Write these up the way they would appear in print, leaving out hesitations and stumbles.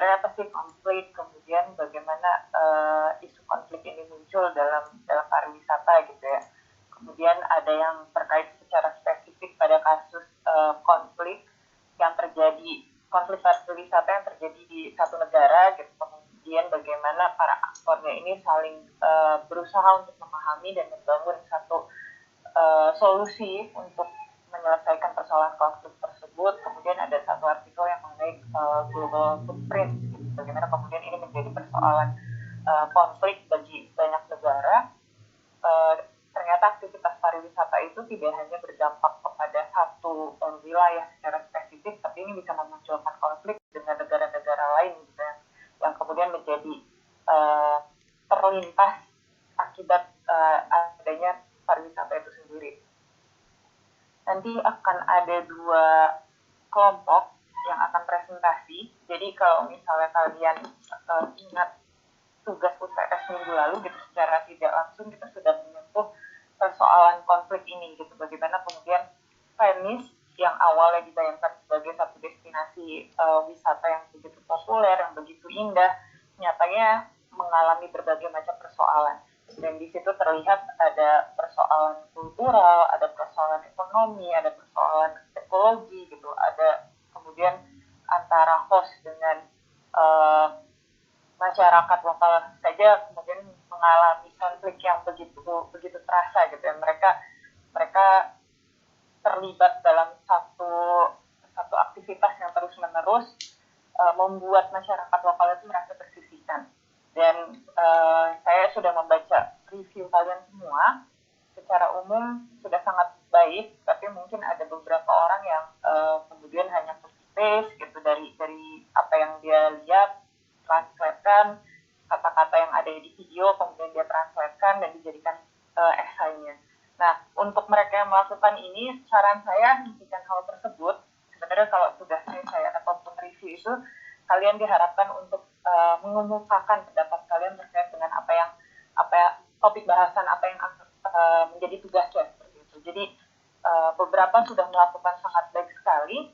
sebenarnya apa sih konflik, kemudian bagaimana isu konflik ini muncul dalam pariwisata gitu ya. Kemudian ada yang terkait secara spesifik pada kasus konflik pariwisata yang terjadi di satu negara gitu. Kemudian bagaimana para aktornya ini saling berusaha untuk memahami dan membangun satu solusi untuk menyelesaikan persoalan konflik tersebut. Kemudian ada satu artikel yang mengenai global footprint, gitu. Bagaimana kemudian ini menjadi persoalan konflik bagi banyak negara. Ternyata aktivitas pariwisata itu tidak hanya berdampak kepada satu wilayah secara spesifik, tapi ini bisa memunculkan konflik dengan negara-negara lain gitu, yang kemudian menjadi terlintas akibat adanya pariwisata itu sendiri. Nanti akan ada 2 kelompok yang akan presentasi. Jadi kalau misalnya kalian ingat tugas UTS minggu lalu gitu, secara tidak langsung kita sudah menyentuh persoalan konflik ini gitu. Bagaimana kemudian Venice yang awalnya dibayangkan sebagai satu destinasi wisata yang begitu populer, yang begitu indah, nyatanya mengalami berbagai macam persoalan. Dan di situ terlihat ada persoalan kultural, ada persoalan ekonomi, ada persoalan ekologi gitu, ada kemudian antara host dengan masyarakat lokal saja kemudian mengalami konflik yang begitu terasa gitu ya. Mereka terlibat dalam satu aktivitas yang terus menerus membuat masyarakat lokal itu merasa tersisihkan. Dan saya sudah membaca review kalian semua, secara umum sudah sangat baik, tapi mungkin ada beberapa orang yang kemudian hanya copy paste gitu dari apa yang dia lihat, translatekan kata-kata yang ada di video, kemudian dia translatekan dan dijadikan esainya. Nah, untuk mereka yang melakukan ini, saran saya hentikan hal tersebut. Sebenarnya kalau tugasnya saya ataupun review itu, kalian diharapkan untuk mengemukakan pendapat kalian terkait dengan apa topik bahasan apa yang menjadi tugasnya seperti itu. Jadi beberapa sudah melakukan sangat baik sekali,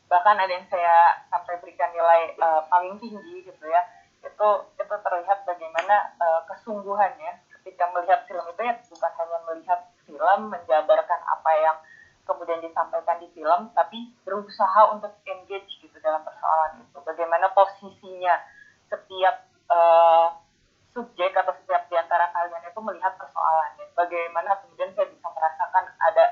bahkan ada yang saya sampai berikan nilai paling tinggi gitu ya. Itu terlihat bagaimana kesungguhannya ketika melihat film itu, ya bukan hanya melihat film menjabarkan apa yang kemudian disampaikan di film, tapi berusaha untuk engage gitu dalam persoalan itu. Bagaimana posisinya setiap subjek atau setiap diantara kalian itu melihat persoalannya. Bagaimana kemudian saya bisa merasakan ada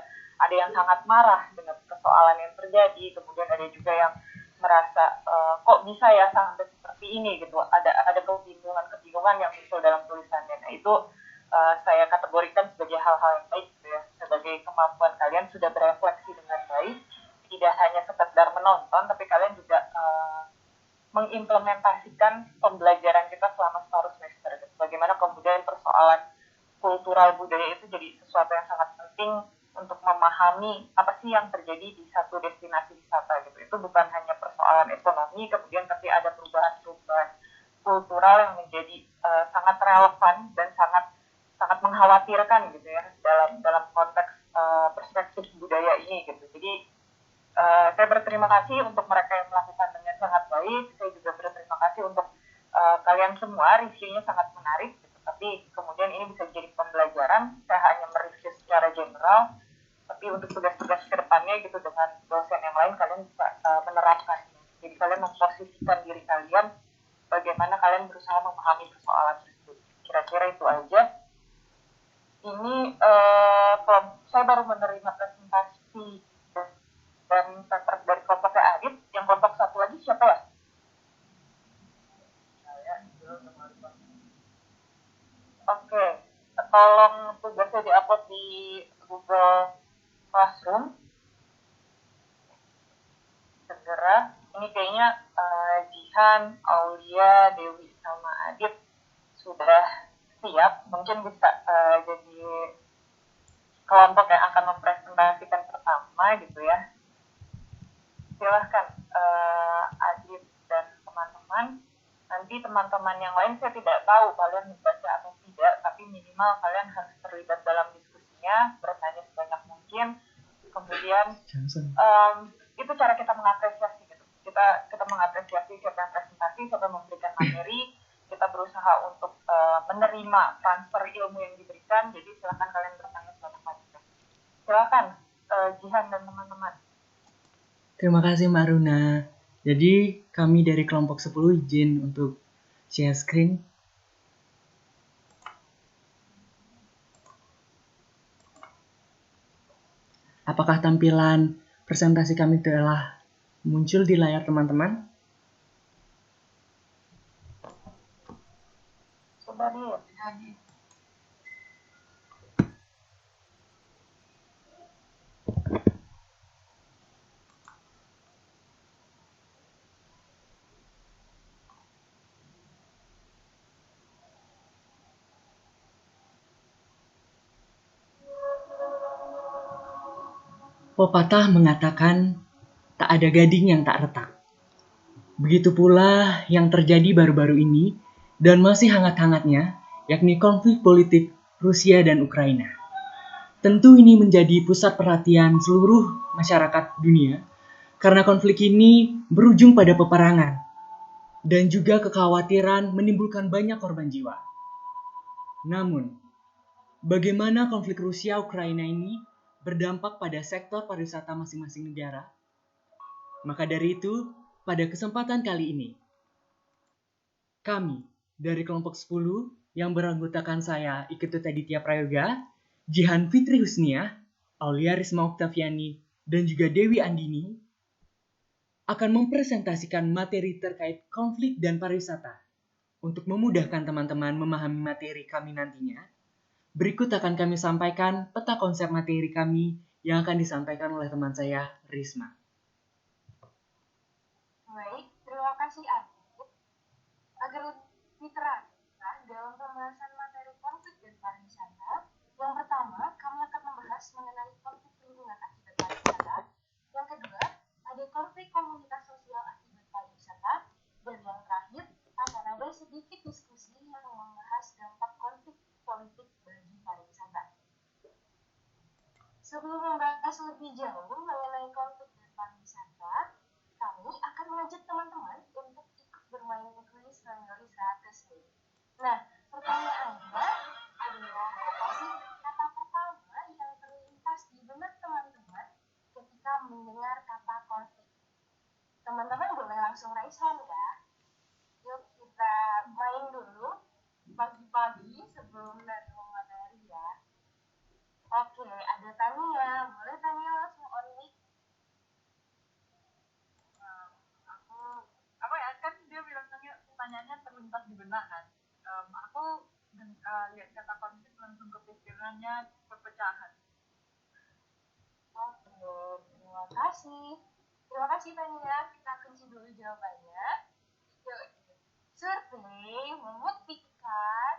yang sangat marah dengan persoalan yang terjadi, kemudian ada juga yang merasa kok bisa ya sampai seperti ini gitu. Ada kebingungan yang muncul dalam tulisannya. Nah, itu saya kategorikan sebagai hal-hal yang baik gitu ya, sebagai kemampuan kalian sudah berefleksi dengan baik, tidak hanya sekedar menonton, tapi kalian juga mengimplementasikan pembelajaran kita selama separuh semester gitu. Bagaimana kemudian persoalan kultural budaya itu jadi sesuatu yang sangat penting untuk memahami apa sih yang terjadi di satu destinasi wisata gitu. Itu bukan hanya persoalan ekonomi kemudian, tapi ada perubahan-perubahan kultural yang menjadi sangat relevan dan sangat mengkhawatirkan gitu ya dalam konteks perspektif budaya ini gitu. Jadi saya berterima kasih untuk mereka yang melakukan dengan sangat baik. Saya juga berterima kasih untuk kalian semua, reviewnya sangat menarik gitu. Tapi kemudian ini bisa jadi pembelajaran. Saya hanya mereview secara general, tapi untuk tugas-tugas kedepannya gitu dengan dosen yang lain kalian bisa menerapkannya. Jadi kalian memposisikan diri kalian bagaimana kalian berusaha memahami persoalan tersebut. Kira-kira itu aja. Ini saya baru menerima presentasi dan paper dari kelompoknya Adit. Yang kelompok satu lagi siapa lah? Oke, tolong tugasnya diupload di Google Classroom segera. Ini kayaknya Jihan, Aulia, Dewi sama Adit sudah siap. Mungkin bisa jadi kelompok yang akan mempresentasikan pertama gitu ya. Silahkan Adit dan teman-teman. Nanti teman-teman yang lain saya tidak tahu kalian membaca atau tidak, tapi minimal kalian harus terlibat dalam diskusinya, bertanya sebanyak mungkin. Kemudian itu cara kita mengapresiasi gitu. kita mengapresiasi siapa yang presentasi, siapa yang memberikan materi, kita berusaha untuk menerima transfer ilmu yang diberikan. Jadi silakan kalian bertanya sebanyak-banyaknya. Silakan Jihan dan teman-teman. Terima kasih Mbak Runa. Jadi kami dari kelompok 10 izin untuk share screen. Apakah tampilan presentasi kami telah muncul di layar teman-teman? Sudah nih. Pepatah mengatakan, tak ada gading yang tak retak. Begitu pula yang terjadi baru-baru ini dan masih hangat-hangatnya, yakni konflik politik Rusia dan Ukraina. Tentu ini menjadi pusat perhatian seluruh masyarakat dunia karena konflik ini berujung pada peperangan dan juga kekhawatiran menimbulkan banyak korban jiwa. Namun, bagaimana konflik Rusia-Ukraina ini berdampak pada sektor pariwisata masing-masing negara? Maka dari itu, pada kesempatan kali ini, kami dari kelompok 10 yang beranggotakan saya Iketut Aditya Prayoga, Jihan Fitri Husniah, Aulia Risma Oktaviani, dan juga Dewi Andini akan mempresentasikan materi terkait konflik dan pariwisata. Untuk memudahkan teman-teman memahami materi kami nantinya, berikut akan kami sampaikan peta konsep materi kami yang akan disampaikan oleh teman saya, Risma. Baik, terima kasih Adit. Agar lebih terang dalam pembahasan materi konflik dan pariwisata, yang pertama kami akan membahas mengenai konflik lingkungan akibat pariwisata. Yang kedua, ada konflik komunitas sosial akibat pariwisata. Dan yang terakhir, akan ada sedikit diskusi yang membahas dampak konflik politik bagi pariwisata. Sebelum membahas lebih jauh mengenai konflik dan pariwisata, kami akan mengajak teman-teman untuk ikut bermain kuis memori 100 nih. Nah, pertanyaannya adalah apa sih kata pertama yang terlintas di benak teman-teman ketika mendengar kata konflik? Teman-teman boleh langsung raise hand ya. Yuk kita main dulu pagi-pagi sebelum datang materi ya. Oke, ada Tania. Boleh Tania langsung on mic? Apa ya, kan dia bilangnya pertanyaannya terlintas di benak kan. Aku lihat kata konflik langsung kepikirannya perpecahan. Oke, terima kasih. Terima kasih Tania. Kita kunci dulu jawabannya. Yuk, survei membuktikan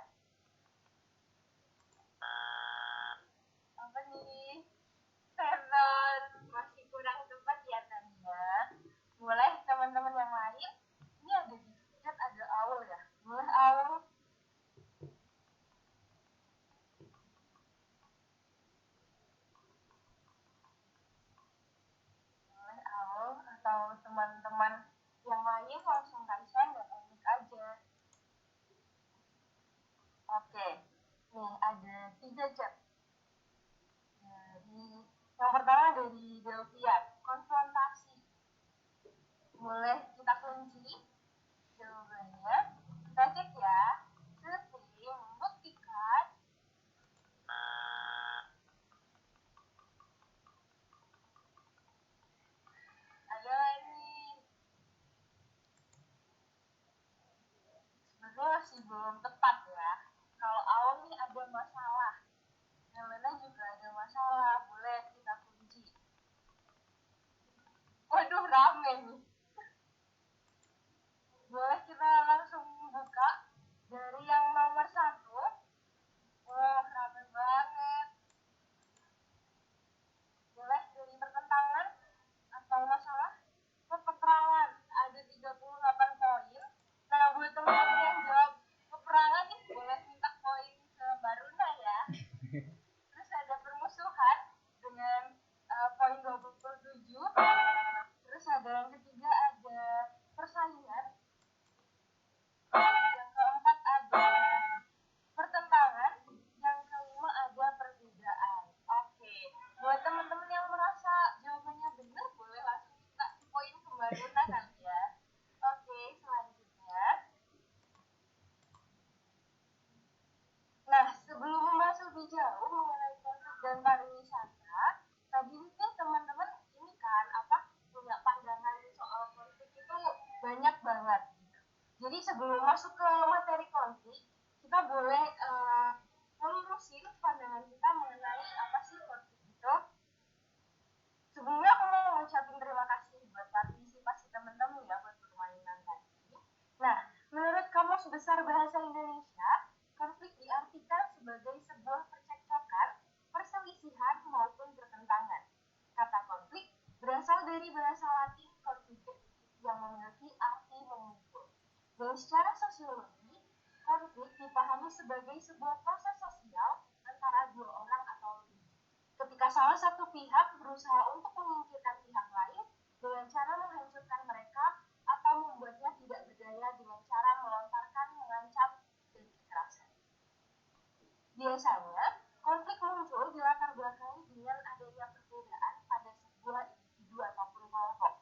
apa nih? Seven. Masih kurang tepat ya Tania. Boleh teman-teman yang lain? Ini ada di chat ada Aul ya. Boleh Aul? Boleh Aul atau teman-teman yang lain langsung raise hand dan unmute aja. Oke, nih ada 3 chat. Yang pertama dari Delvian, konfrontasi. Boleh kita kunci jawabannya. Kita cek ya. Survei membuktikan ayo nih. Sebenarnya masih belum tepat ya. Kalau awal nih ada masalah. Helena juga ada masalah. Boleh kita kunci. Waduh, rame nih. Boleh kita langsung buka dari yang nomor 1. Wah, rame banget. Boleh dari pertentangan atau masalah? Peperangan. Ada 38 poin. Nah, buat teman-teman yang jawab peperangan nih, boleh minta poin ke Mbak Runa ya. Terus ada permusuhan dengan poin 27. Terus ada yang ketiga banget. Jadi sebelum masuk ke materi konflik, kita boleh melurusin pandangan kita mengenai apa sih konflik itu. Sebelumnya aku mau ngucapin terima kasih buat partisipasi teman-teman ya buat permainan tadi. Nah, menurut Kamus Besar Bahasa Indonesia, konflik diartikan sebagai sebuah percekcokan, perselisihan maupun pertentangan. Kata konflik berasal dari bahasa Latin conflict yang memiliki arti memukul. Dan secara sosiologi, konflik dipahami sebagai sebuah proses sosial antara dua orang atau lebih. Ketika salah satu pihak berusaha untuk menyingkirkan pihak lain dengan cara menghancurkan mereka atau membuatnya tidak berdaya dengan cara melontarkan, mengancam, dan kekerasan. Biasanya, konflik muncul di latar belakangi dengan adanya perbedaan pada sebuah individu ataupun kelompok.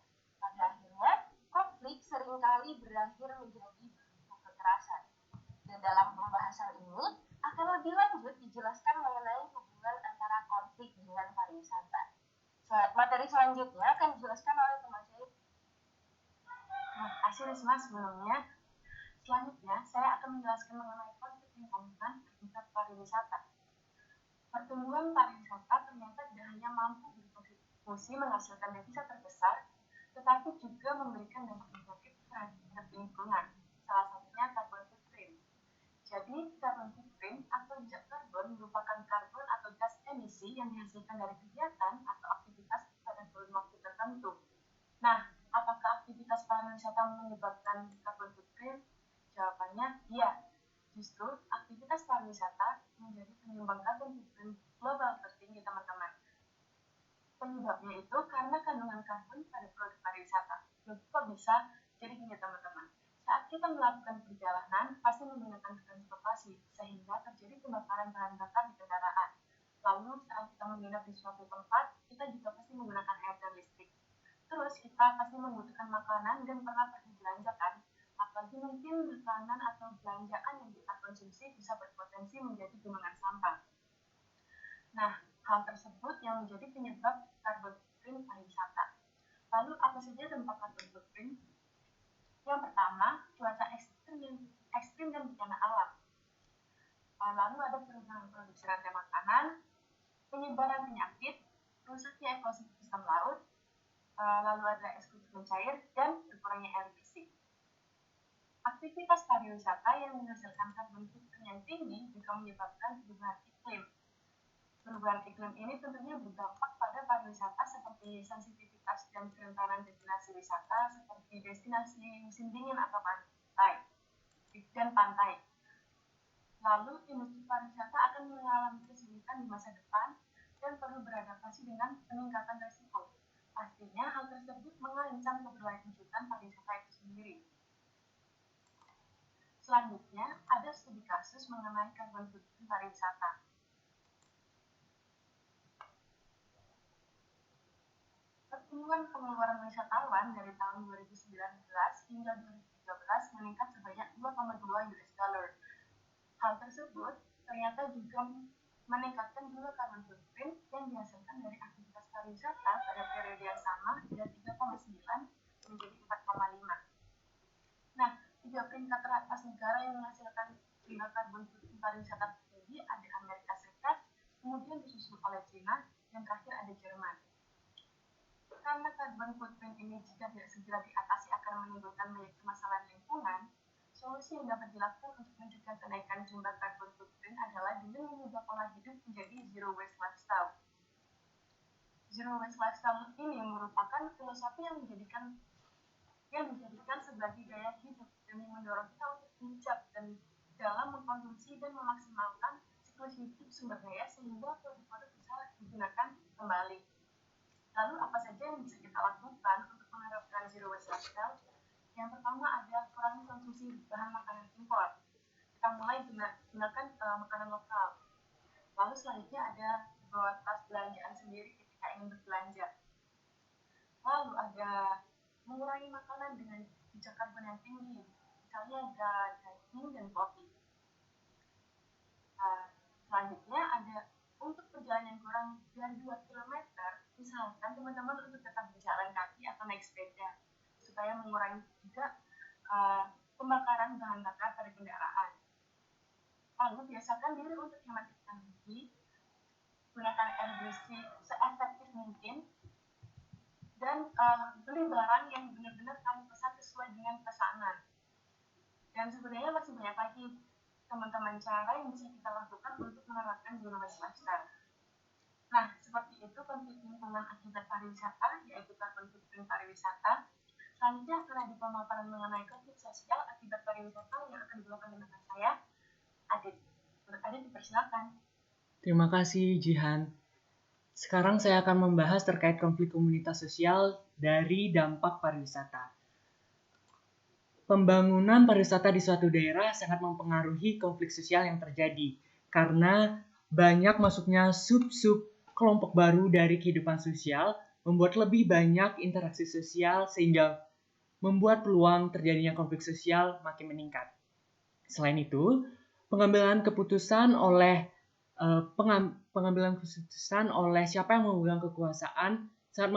Pada akhirnya, konflik seringkali berakhir menjadi bentuk kekerasan. Dan dalam pembahasan ini, akan lebih lanjut dijelaskan mengenai hubungan antara konflik dengan pariwisata. Materi selanjutnya akan dijelaskan oleh teman saya. Terima kasih Risma sebelumnya. Selanjutnya, saya akan menjelaskan mengenai konflik lingkungan akibat pariwisata. Pertumbuhan pariwisata ternyata tidak hanya mampu berkontribusi menghasilkan devisa terbesar, tetapi juga memberikan dampak negatif terhadap lingkungan. Salah satunya carbon footprint. Jadi, carbon footprint atau jejak karbon merupakan karbon atau gas emisi yang dihasilkan dari kegiatan atau aktivitas pada kurun waktu tertentu. Nah, apakah aktivitas pariwisata menyebabkan carbon footprint? Jawabannya iya. Justru aktivitas pariwisata menjadi penyumbang carbon footprint global tertinggi, teman-teman. Penyebabnya itu karena kandungan karbon pada produk pariwisata. Loh, kok bisa? Jadi gini, teman-teman. Saat kita melakukan perjalanan, pasti menggunakan transportasi, sehingga terjadi pembakaran bahan bakar di kendaraan. Lalu, saat kita menginap di suatu tempat, kita juga pasti menggunakan air dan listrik. Terus, kita pasti membutuhkan makanan dan pernah pergi belanja kan? Apalagi mungkin makanan atau belanjaan yang kita konsumsi bisa berpotensi menjadi gunungan sampah. Nah, hal tersebut yang menjadi penyebab carbon footprint pariwisata. Lalu, apa saja dampak carbon footprint? Yang pertama, cuaca ekstrim dan bencana alam. Lalu ada perubahan produksi rantai makanan, penyebaran penyakit, rusaknya ekosistem laut, lalu ada eksplosif mencair, dan berkurangnya air bersih. Aktivitas pariwisata yang menghasilkan carbon footprint yang tinggi juga menyebabkan perubahan iklim. Perubahan iklim ini tentunya berdampak pada pariwisata seperti sensitivitas dan kerentanan destinasi wisata seperti destinasi musim dingin atau pantai. Lalu industri pariwisata akan mengalami kesulitan di masa depan dan perlu beradaptasi dengan peningkatan risiko. Pastinya hal tersebut mengancam keberlanjutan pariwisata itu sendiri. Selanjutnya, ada studi kasus mengenai carbon footprint pariwisata. Pertumbuhan pengeluaran wisatawan dari tahun 2019 hingga 2013 meningkat sebanyak 2,2 US dollar. Hal tersebut ternyata juga meningkatkan juga carbon footprint yang dihasilkan dari aktivitas pariwisata pada periode yang sama dari 3,9 menjadi 4,5. Nah, 3 peringkat teratas negara yang menghasilkan jumlah carbon footprint pariwisata tertinggi ada Amerika Serikat, kemudian disusul oleh China, dan terakhir ada Jerman. Karena carbon footprint ini jika tidak segera diatasi akan menimbulkan banyak permasalahan lingkungan, solusi yang dapat dilakukan untuk mencegah kenaikan jumlah carbon footprint adalah dengan mengubah pola hidup menjadi zero waste lifestyle. Zero waste lifestyle ini merupakan filosofi yang dijadikan sebagai gaya hidup demi mendorong kita untuk bijak dan dalam mengkonsumsi dan memaksimalkan siklus hidup sumber daya sehingga produk-produk bisa digunakan kembali. Lalu apa saja yang bisa kita lakukan untuk menerapkan zero waste lifestyle? Yang pertama ada kurangi konsumsi bahan makanan impor. Kita mulai gunakan makanan lokal. Lalu selanjutnya ada bawa tas belanjaan sendiri ketika ingin berbelanja. Lalu ada mengurangi makanan dengan jejak karbon yang tinggi, misalnya ada daging dan kopi. Selanjutnya ada untuk perjalanan kurang dari 2 km, misalkan teman-teman untuk tetap berjalan kaki atau naik sepeda, supaya mengurangi juga pembakaran bahan bakar pada kendaraan. Lalu biasakan diri untuk hemat energi, gunakan air bersih seefektif mungkin, dan beli barang yang benar-benar kamu pesan sesuai dengan pesanan. Dan sebenarnya masih banyak lagi teman-teman cara yang bisa kita lakukan untuk menerapkan zero waste lifestyle. Nah, seperti itu konflik lingkungan akibat pariwisata, yaitu carbon footprint pariwisata. Selanjutnya akan ada pemaparan mengenai konflik sosial akibat pariwisata yang akan dibawakan oleh saya, Adit. Adit, dipersilakan. Terima kasih, Jihan. Sekarang saya akan membahas terkait konflik komunitas sosial dari dampak pariwisata. Pembangunan pariwisata di suatu daerah sangat mempengaruhi konflik sosial yang terjadi karena banyak masuknya sub-sub kelompok baru dari kehidupan sosial membuat lebih banyak interaksi sosial sehingga membuat peluang terjadinya konflik sosial makin meningkat. Selain itu, pengambilan keputusan oleh siapa yang memegang kekuasaan sangat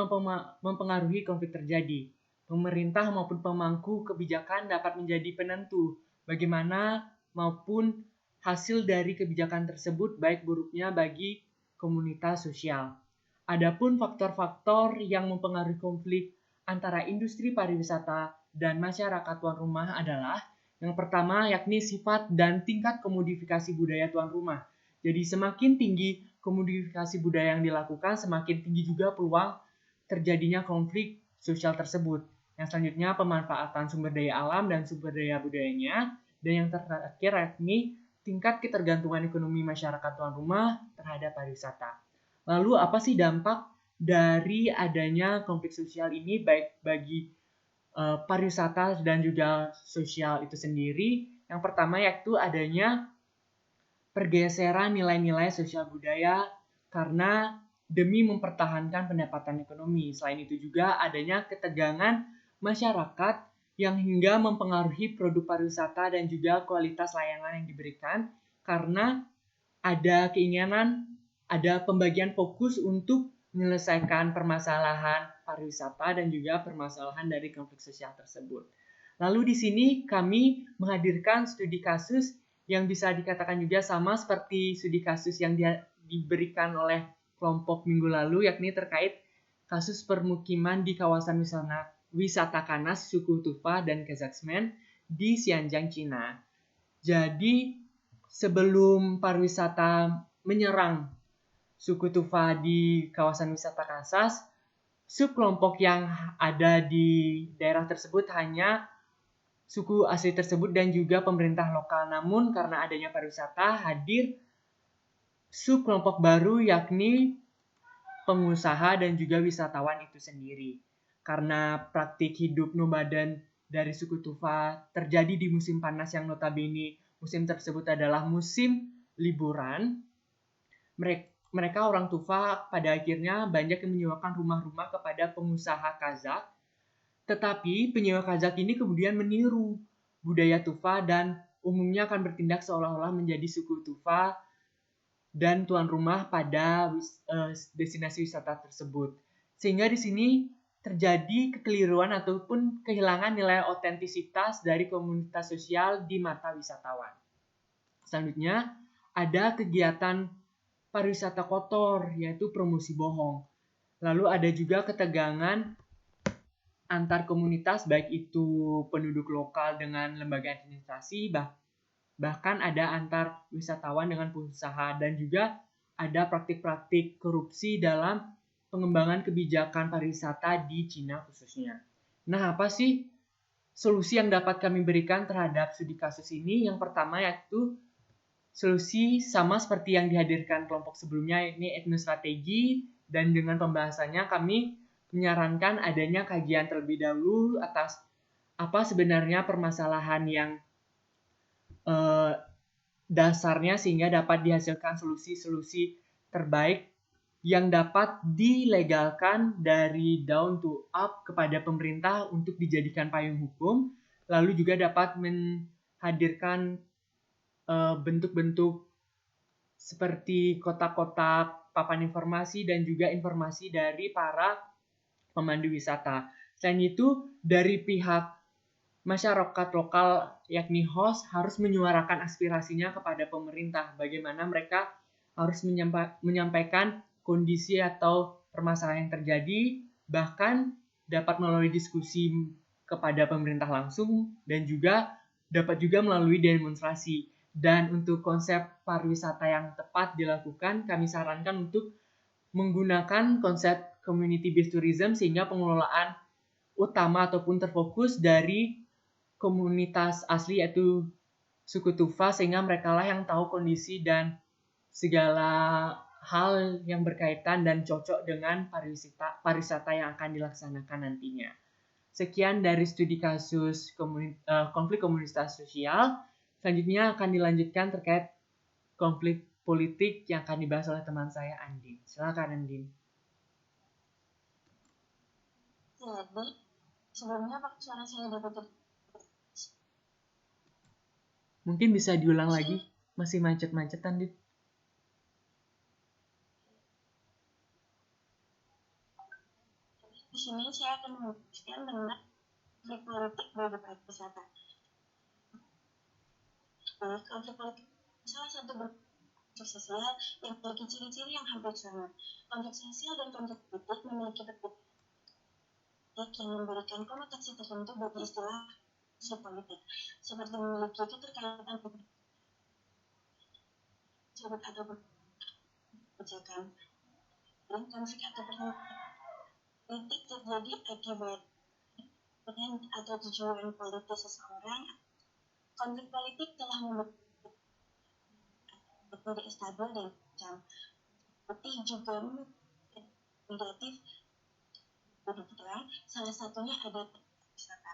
mempengaruhi konflik terjadi. Pemerintah maupun pemangku kebijakan dapat menjadi penentu bagaimana maupun hasil dari kebijakan tersebut baik buruknya bagi komunitas sosial. Adapun faktor-faktor yang mempengaruhi konflik antara industri pariwisata dan masyarakat tuan rumah adalah yang pertama yakni sifat dan tingkat komodifikasi budaya tuan rumah. Jadi semakin tinggi komodifikasi budaya yang dilakukan, semakin tinggi juga peluang terjadinya konflik sosial tersebut. Yang selanjutnya pemanfaatan sumber daya alam dan sumber daya budayanya. Dan yang terakhir yakni tingkat ketergantungan ekonomi masyarakat tuan rumah terhadap pariwisata. Lalu apa sih dampak dari adanya konflik sosial ini baik bagi pariwisata dan juga sosial itu sendiri? Yang pertama yaitu adanya pergeseran nilai-nilai sosial budaya karena demi mempertahankan pendapatan ekonomi. Selain itu juga adanya ketegangan masyarakat yang hingga mempengaruhi produk pariwisata dan juga kualitas layanan yang diberikan karena ada keinginan, ada pembagian fokus untuk menyelesaikan permasalahan pariwisata dan juga permasalahan dari konflik sosial tersebut. Lalu di sini kami menghadirkan studi kasus yang bisa dikatakan juga sama seperti studi kasus yang diberikan oleh kelompok minggu lalu, yakni terkait kasus permukiman di kawasan wisata Kanas, suku Tuva, dan Kazakhstan di Xinjiang, Cina. Jadi sebelum pariwisata menyerang suku Tuva di kawasan wisata Kansas, subkelompok yang ada di daerah tersebut hanya suku asli tersebut dan juga pemerintah lokal. Namun karena adanya pariwisata hadir subkelompok baru yakni pengusaha dan juga wisatawan itu sendiri. Karena praktik hidup nomaden dari suku Tuva terjadi di musim panas yang notabene musim tersebut adalah musim liburan. Mereka orang Tuva pada akhirnya banyak yang menyewakan rumah-rumah kepada pengusaha Kazakh. Tetapi penyewa Kazakh ini kemudian meniru budaya Tuva dan umumnya akan bertindak seolah-olah menjadi suku Tuva dan tuan rumah pada destinasi wisata tersebut. Sehingga di sini terjadi kekeliruan ataupun kehilangan nilai otentisitas dari komunitas sosial di mata wisatawan. Selanjutnya ada kegiatan pariwisata kotor yaitu promosi bohong. Lalu ada juga ketegangan antar komunitas baik itu penduduk lokal dengan lembaga administrasi bahkan ada antar wisatawan dengan pengusaha dan juga ada praktik-praktik korupsi dalam pengembangan kebijakan pariwisata di Cina khususnya. Nah, apa sih solusi yang dapat kami berikan terhadap studi kasus ini? Yang pertama yaitu solusi sama seperti yang dihadirkan kelompok sebelumnya, yakni etnosstrategi, dan dengan pembahasannya kami menyarankan adanya kajian terlebih dahulu atas apa sebenarnya permasalahan yang dasarnya sehingga dapat dihasilkan solusi-solusi terbaik yang dapat dilegalkan dari down to up kepada pemerintah untuk dijadikan payung hukum, lalu juga dapat menghadirkan bentuk-bentuk seperti kotak-kotak papan informasi dan juga informasi dari para pemandu wisata. Selain itu, dari pihak masyarakat lokal yakni host harus menyuarakan aspirasinya kepada pemerintah. Bagaimana mereka harus menyampaikan kondisi atau permasalahan yang terjadi, bahkan dapat melalui diskusi kepada pemerintah langsung dan juga dapat juga melalui demonstrasi. Dan untuk konsep pariwisata yang tepat dilakukan, kami sarankan untuk menggunakan konsep community based tourism sehingga pengelolaan utama ataupun terfokus dari komunitas asli yaitu suku Tuva, sehingga mereka lah yang tahu kondisi dan segala hal yang berkaitan dan cocok dengan pariwisata yang akan dilaksanakan nantinya. Sekian dari studi kasus konflik komunitas sosial. Selanjutnya akan dilanjutkan terkait konflik politik yang akan dibahas oleh teman saya Andin. Silakan Andin. Jadi, sebelumnya Pak suara saya dapat Mungkin bisa diulang lagi, masih macet-macetan Dit. di sini saya akan menjelaskan tentang konflik politik bagi pariwisata. Konflik politik salah satu bentuk sosial yang memiliki ciri-ciri yang hampir sama. Konflik sosial dan konflik politik memiliki perbedaan yang memberikan konotasi tertentu bagi istilah politik, seperti memiliki keterkaitan sebut atau kebijakan. Dan konflik atau politik terjadi akibat atau tujuan politis seseorang. Konflik politik telah membuat tidak stabil dan macam putih juga negatif bagi kita. Salah satunya ada wisata.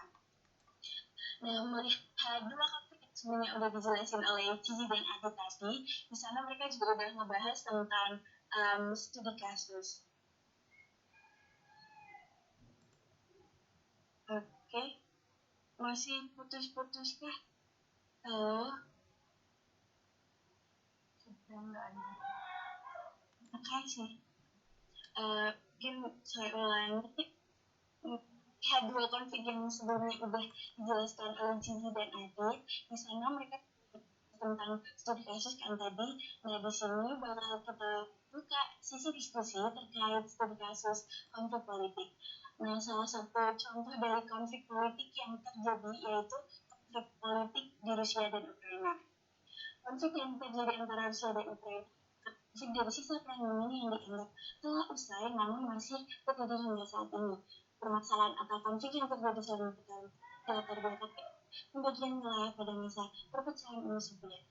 Nah, melihat dua konflik sebenarnya udah dijelasin oleh Cici dan Adi tadi, di sana mereka juga udah ngebahas tentang studi kasus. Oke, masih putus-putus kah? Sudah nggak ada. Makasih. Mungkin saya ulangi. Lihat dua konflik yang sebelumnya udah dijelaskan oleh Cici dan Adit. Di sana mereka tentang studi kasus kan tadi. Nah, di sini bakal kita buka sisi diskusi terkait studi kasus konflik politik. Nah, salah satu contoh dari konflik politik yang terjadi yaitu konflik politik di Rusia dan Ukraina. Konflik yang terjadi antara Rusia dan Ukraina dari sisa perang ini yang dianggap telah usai namun masih terjadi hingga saat ini. Permasalahan atau konflik yang terjadi selama latar belakang pembagian wilayah pada masa perpecahan Uni Soviet.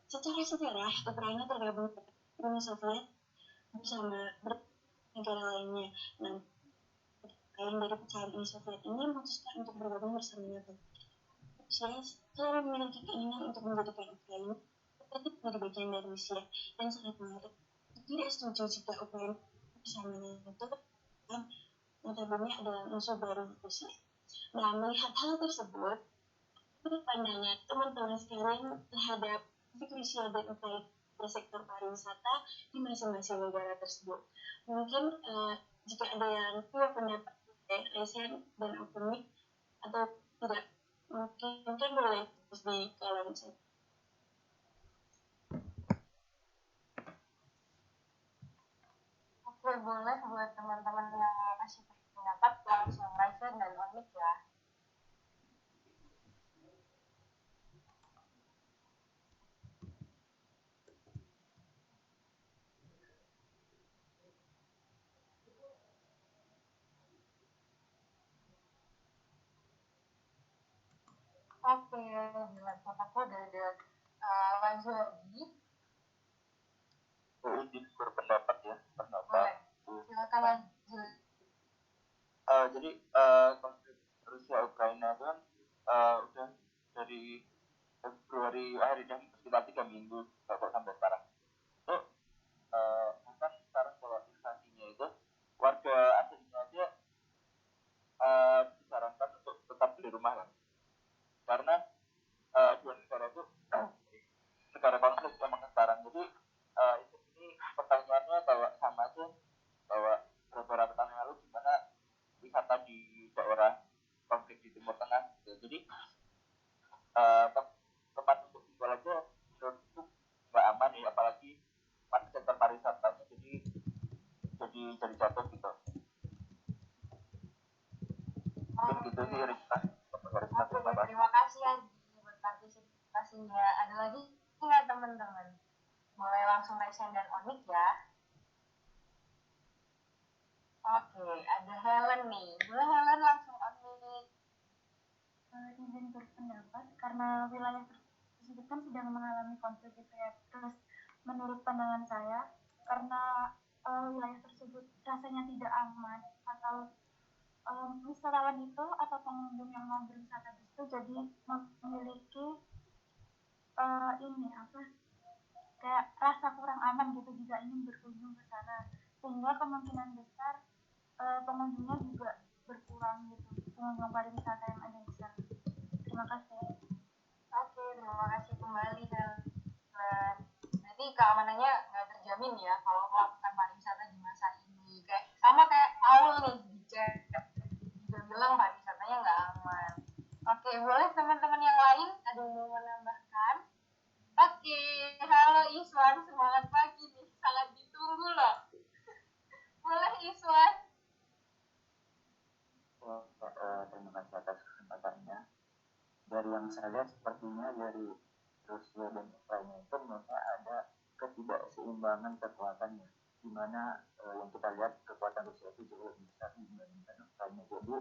Secara sejarah, Ukraina tergabung ke Uni Soviet bersama negara lainnya. Nah, yang dari pecahan Uni Soviet ini memutuskan untuk bergabung bersama NATO. Rusia selalu memiliki keinginan untuk menjadikan Ukraina tetap menjadi bagian dari Rusia dan sangat menarik. Tidak setuju jika Ukraina bersama NATO dan notabene adalah musuh baru Rusia. Nah, melihat hal tersebut, pandangan teman-teman sekalian terhadap Rusia dan Ukraina pada sektor pariwisata di masing-masing negara tersebut. Mungkin jika ada yang punya pendapat resen dan optimis atau tidak, mungkin boleh terus di kolom chat. Oke, boleh buat teman-teman yang masih pendapat langsung resen dan on-mic ya. Oke, di laptop aku udah ada Lanjut lagi. Izin berpendapat ya, Boleh, silakan lanjut. Jadi konflik Rusia Ukraina kan udah dari Februari akhir jam sekitar 3 minggu sampai sekarang. Itu bahkan sekarang kalau instansinya itu warga aslinya aja disarankan untuk tetap di rumah kan. Karena dua negara itu negara konflik emang sekarang. Jadi ini pertanyaannya bahwa sama aja bahwa beberapa tahun lalu gimana wisata di daerah konflik di Timur Tengah gitu. Jadi tempat untuk tinggal aja itu nggak aman ya, apalagi sektor pariwisatanya jadi jatuh gitu. Mungkin gitu sih Rizka. Terima kasih Adi buat partisipasinya. Ada lagi nggak teman-teman? Mulai langsung Resen dan Onik ya. Oke, ada Helen nih. Boleh Helen langsung Onik. Izin berpendapat karena wilayah tersebut kan sedang mengalami konflik gitu ya. Terus menurut pandangan saya karena wilayah tersebut rasanya tidak aman atau wisatawan itu atau pengunjung yang mau berwisata di situ jadi memiliki kayak rasa kurang aman gitu jika ingin berkunjung ke sana, sehingga kemungkinan besar pengunjungnya juga berkurang gitu, pengunjung pariwisata yang ada di sana. Terima kasih. Oke, terima kasih kembali Helen. Berarti keamanannya nggak terjamin ya kalau melakukan pariwisata di masa ini. Sama kayak Aul nih di chat juga bilang pariwisatanya nggak aman. Oke, boleh teman-teman yang lain ada yang mau menambahkan? Oke, halo Iswan, semangat pagi nih, sangat ditunggu loh. Boleh Iswan? Terima kasih atas kesempatannya. Dari yang saya lihat sepertinya dari Rusia dan Ukraina itu memang ada ketidakseimbangan kekuatannya, di mana yang kita lihat kekuatan Rusia itu jauh lebih besar dibandingkan Ukraina. Jadi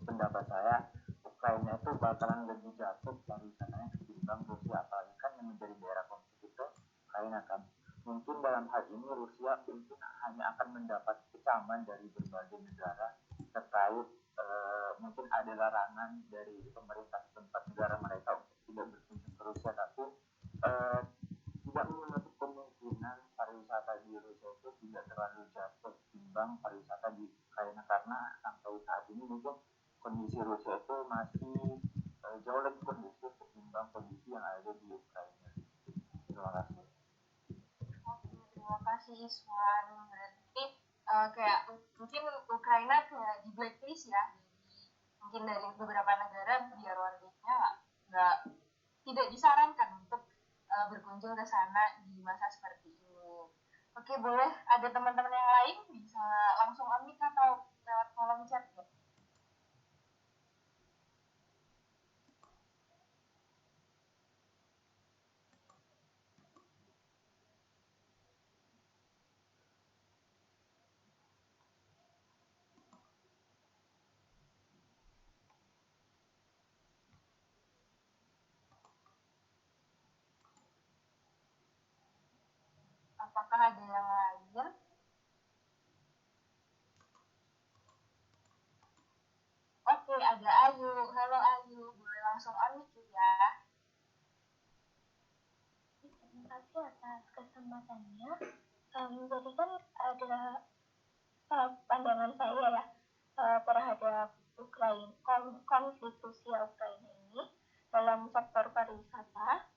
pendapat saya Ukraina itu bakalan lebih jatuh pariwisatanya ketimbang Rusia, apalagi kan yang menjadi daerah konflik itu Ukraina kan. Mungkin dalam hal ini Rusia mungkin hanya akan mendapat kecaman dari berbagai negara terkait mungkin ada larangan dari pemerintah setempat negara mereka untuk tidak berkunjung ke Rusia, tapi tidak menutup kemungkinan pariwisata di Rusia itu tidak terlalu jatuh timbang pariwisata di Ukraina, karena sampai saat ini mungkin kondisi Rusia itu masih jauh lebih kondusif ketimbang kondisi yang ada di Ukraina. Terima kasih. Oke, terima kasih Iswan. Berarti kayak mungkin Ukraina kayak di blacklist ya, mungkin dari beberapa negara biar warganya nggak tidak disarankan untuk berkunjung ke sana di masa seperti ini. Oke, boleh ada teman-teman yang lain bisa langsung unmute atau lewat kolom chat ya. Apakah ada yang lain? Oke, ada Ayu. Halo Ayu, boleh langsung unmute ya. Terima kasih atas kesempatannya. Jadi kan ada pandangan saya ya terhadap konflik Rusia Ukraina ini dalam sektor pariwisata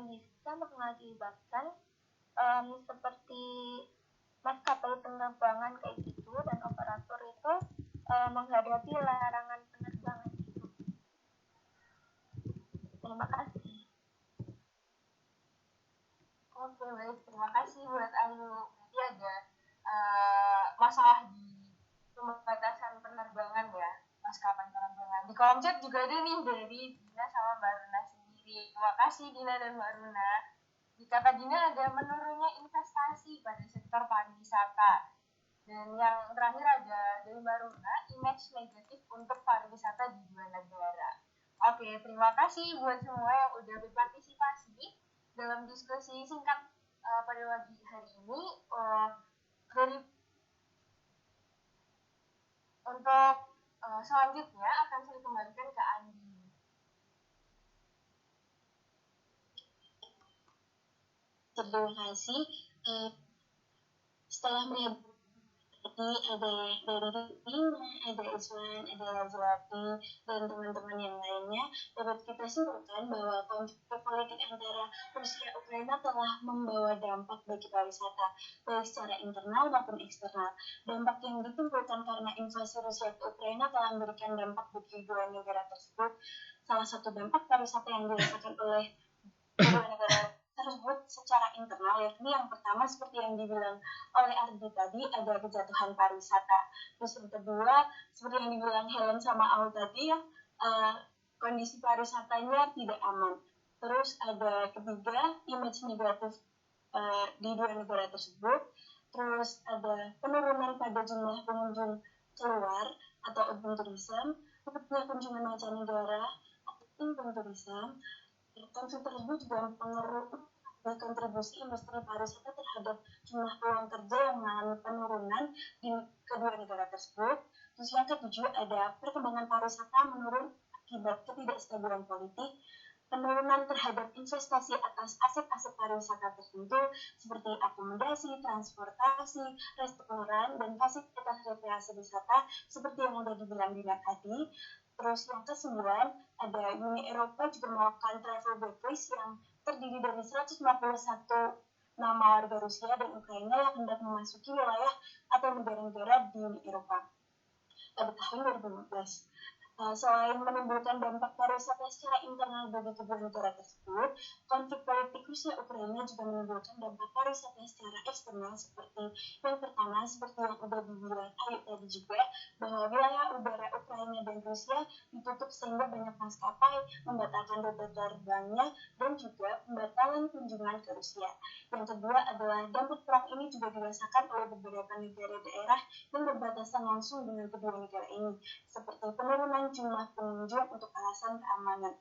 bisa mengakibatkan seperti maskapai penerbangan kayak gitu dan operator itu menghadapi larangan penerbangan gitu. Terima kasih. Oke, baik. Terima kasih buat Ayu. Jadi ada masalah di pembatasan penerbangan ya, maskapai penerbangan. Di kolom chat juga ada nih dari Dina sama Mbak Runa sendiri. Terima kasih Dina dan Mbak Runa. Di kata Dina ada menurunnya investasi pada sektor pariwisata. Dan yang terakhir ada dari Mbak Runa, image negatif untuk pariwisata di dua negara. Oke, terima kasih buat semua yang udah berpartisipasi dalam diskusi singkat pada pagi hari ini. Untuk selanjutnya akan saya kembalikan ke Andi. Terima kasih. Setelah melihat seperti ada dari Rina, ada Iswan, ada Lazwati, dan teman-teman yang lainnya, dapat kita simpulkan bahwa konflik politik antara Rusia dan Ukraina telah membawa dampak bagi pariwisata, baik secara internal maupun eksternal. Dampak yang ditimbulkan karena invasi Rusia ke Ukraina telah memberikan dampak bagi dua negara tersebut. Salah satu dampak pariwisata yang dirasakan oleh kedua negara tersebut secara internal, yakni yang pertama seperti yang dibilang oleh Ardi tadi, ada kejatuhan pariwisata. Terus yang kedua seperti yang dibilang Helen sama Aul tadi ya, kondisi pariwisatanya tidak aman. Terus ada ketiga, image negatif di dua negara tersebut. Terus ada penurunan pada jumlah pengunjung keluar atau outbound tourism, seperti kunjungan mancanegara atau inbound tourism. Konflik tersebut juga berkontribusi industri pariwisata terhadap jumlah peluang kerja yang mengalami penurunan di kedua negara tersebut. Terus yang ketujuh ada perkembangan pariwisata menurun akibat ketidakstabilan politik, penurunan terhadap investasi atas aset-aset pariwisata tertentu seperti akomodasi, transportasi, restoran, dan fasilitas rekreasi wisata seperti yang sudah dibilang Dina tadi. Terus yang ke-9, ada Uni Eropa juga melakukan travel blacklist yang terdiri dari 151 nama warga Rusia dan Ukraina yang hendak memasuki wilayah atau negara-negara di Uni Eropa pada tahun 2015. Selain menimbulkan dampak pariwisata secara internal bagi kedua negara tersebut, konflik politik Rusia-Ukraina juga menimbulkan dampak pariwisata secara eksternal seperti yang pertama, seperti yang sudah dibilang Ayu tadi juga, bahwa wilayah udara Ukraina dan Rusia ditutup sehingga banyak maskapai membatalkan rute terbangnya dan juga pembatalan kunjungan ke Rusia. Yang kedua adalah dampak perang ini juga dirasakan oleh beberapa negara daerah yang berbatasan langsung dengan kedua negara ini, seperti penurunan jumlah pengunjung untuk alasan keamanan.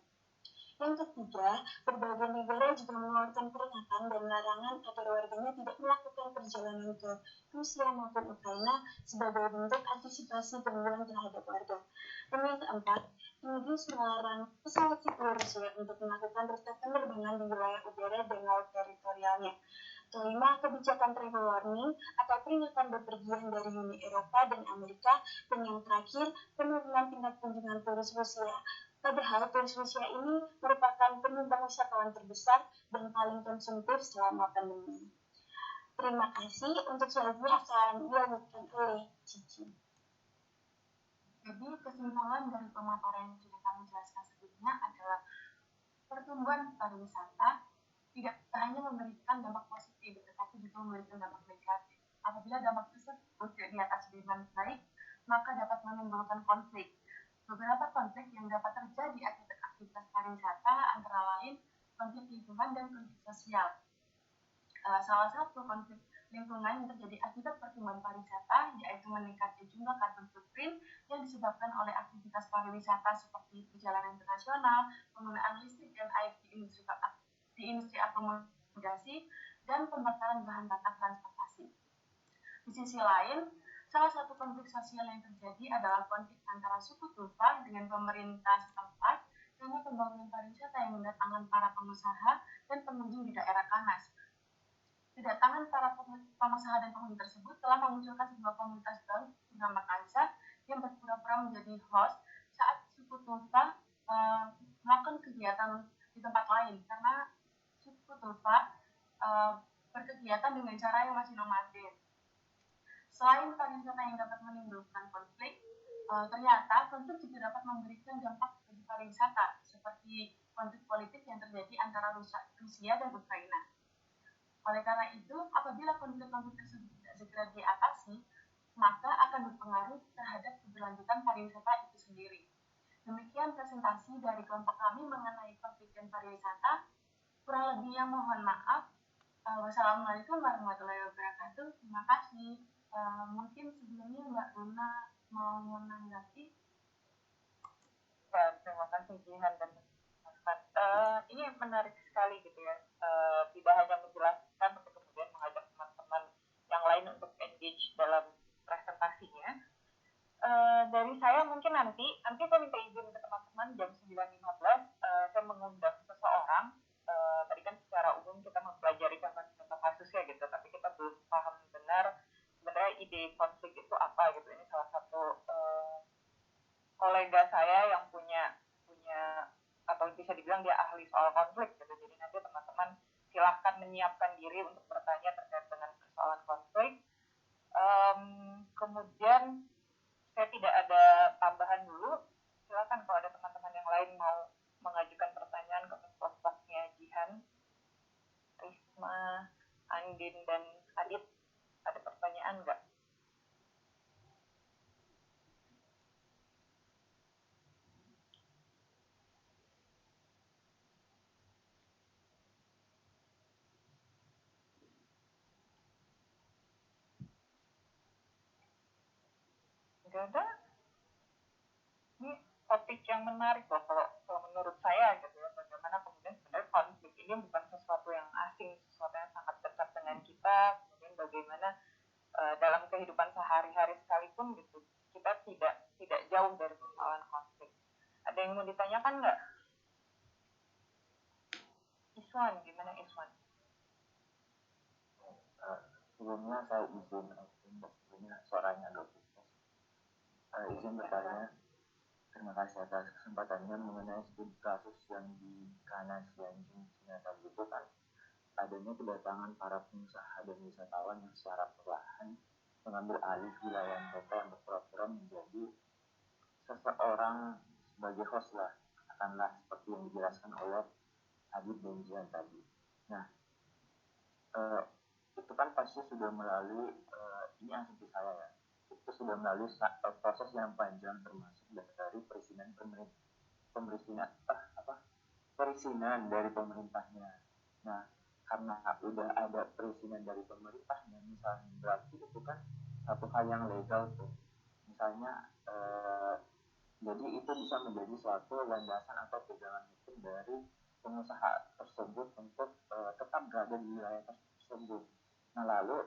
Yang ketiga, berbagai negara juga mengeluarkan peringatan dan larangan agar warganya tidak melakukan perjalanan ke Rusia maupun Ukraina sebagai bentuk antisipasi gangguan terhadap warga. Dan yang keempat, Inggris melarang pesawat sipil Rusia untuk melakukan rute penerbangan di wilayah udara dan laut teritorialnya. Kelima, kebijakan travel warning atau peringatan bepergian dari Uni Eropa dan Amerika. Dan yang terakhir, penurunan tingkat kunjungan turis Rusia. Padahal turis Rusia ini merupakan penyumbang wisatawan terbesar dan paling konsumtif selama pandemi. Terima kasih. Untuk selanjutnya akan dilanjutkan oleh Cici. Jadi kesimpulan dari pemaparan yang sudah kami jelaskan sebelumnya adalah pertumbuhan pariwisata tidak hanya memberikan dampak positif, tetapi juga memberikan dampak negatif. Apabila dampak tersebut tidak diatasi dengan baik, maka dapat menimbulkan konflik. Beberapa konflik yang dapat terjadi akibat aktivitas pariwisata antara lain konflik lingkungan dan konflik sosial. Salah satu konflik lingkungan yang terjadi akibat pertumbuhan pariwisata yaitu meningkatnya jumlah carbon footprint yang disebabkan oleh aktivitas pariwisata seperti perjalanan internasional, penggunaan listrik dan air di industri akomodasi, dan pembakaran bahan bakar transportasi. Di sisi lain, salah satu konflik sosial yang terjadi adalah konflik antara suku Tuva dengan pemerintah setempat karena pembangunan pariwisata yang mendatangkan para pengusaha dan pengunjung di daerah Kanas. Kedatangan para pengusaha dan pengunjung tersebut telah memunculkan sebuah komunitas baru bernama Kansa yang berpura-pura menjadi host saat suku Tuva melakukan kegiatan di tempat lain karena suku Tuva berkegiatan dengan cara yang masih nomaden. Selain pariwisata yang dapat menimbulkan konflik, ternyata konflik juga dapat memberikan dampak bagi pariwisata seperti konflik politik yang terjadi antara Rusia dan Ukraina. Oleh karena itu, apabila konflik-konflik tersebut tidak segera diatasi, maka akan berpengaruh terhadap keberlanjutan pariwisata itu sendiri. Demikian presentasi dari kelompok kami mengenai konflik dan pariwisata. Kurang lebihnya mohon maaf. Wassalamualaikum warahmatullahi wabarakatuh. Terima kasih. Mungkin sebelumnya Mbak Luna mau menanggapi. Ya, terima kasih Jihan dan Ahmad. Ini menarik sekali gitu ya. Tidak hanya menjelaskan, tapi kemudian mengajak teman-teman yang lain untuk engage dalam presentasinya. Dari saya mungkin nanti saya minta izin ke teman-teman jam 9.15 saya mengundang seseorang. Tadi kan secara umum kita mempelajari contoh kasusnya gitu, tapi kita belum paham benar sebenarnya ide konflik itu bisa dibilang dia ahli soal konflik gitu. Jadi nanti teman-teman silahkan menyiapkan diri untuk bertanya terkait dengan persoalan konflik. Kemudian saya tidak ada tambahan dulu. Silakan kalau ada teman-teman yang lain mau mengajukan pertanyaan ke postpasnya Jihan, Risma, Andin, dan Adit. Ada pertanyaan nggak? Nggak ada. Ini topik yang menarik loh kalau menurut saya gitu ya, bagaimana kemudian sebenarnya konflik ini bukan sesuatu yang asing, sesuatu yang sangat dekat dengan kita. Kemudian bagaimana dalam kehidupan sehari-hari sekalipun gitu kita tidak jauh dari persoalan konflik. Ada yang mau ditanyakan nggak? Iswan, gimana Iswan? Sebelumnya saya sebelumnya suaranya agak putus. Izin bertanya, terima kasih atas kesempatannya mengenai studi kasus yang di Kana Sianjung Cina tadi itu kan adanya kedatangan para pengusaha dan wisatawan yang secara perlahan mengambil alih wilayah mereka yang berpura-pura menjadi seseorang sebagai host lah, katakanlah seperti yang dijelaskan oleh Adit dan Jian tadi. Nah, itu kan pasti sudah melalui ini asumsi saya ya, itu sudah melalui proses yang panjang termasuk dari perizinan dari pemerintahnya. Nah, karena udah ada perizinan dari pemerintahnya, misalnya berarti itu kan satu hal yang legal tuh. Misalnya, jadi itu bisa menjadi suatu landasan atau pegangan hukum dari pengusaha tersebut untuk tetap berada di wilayah tersebut. Nah, lalu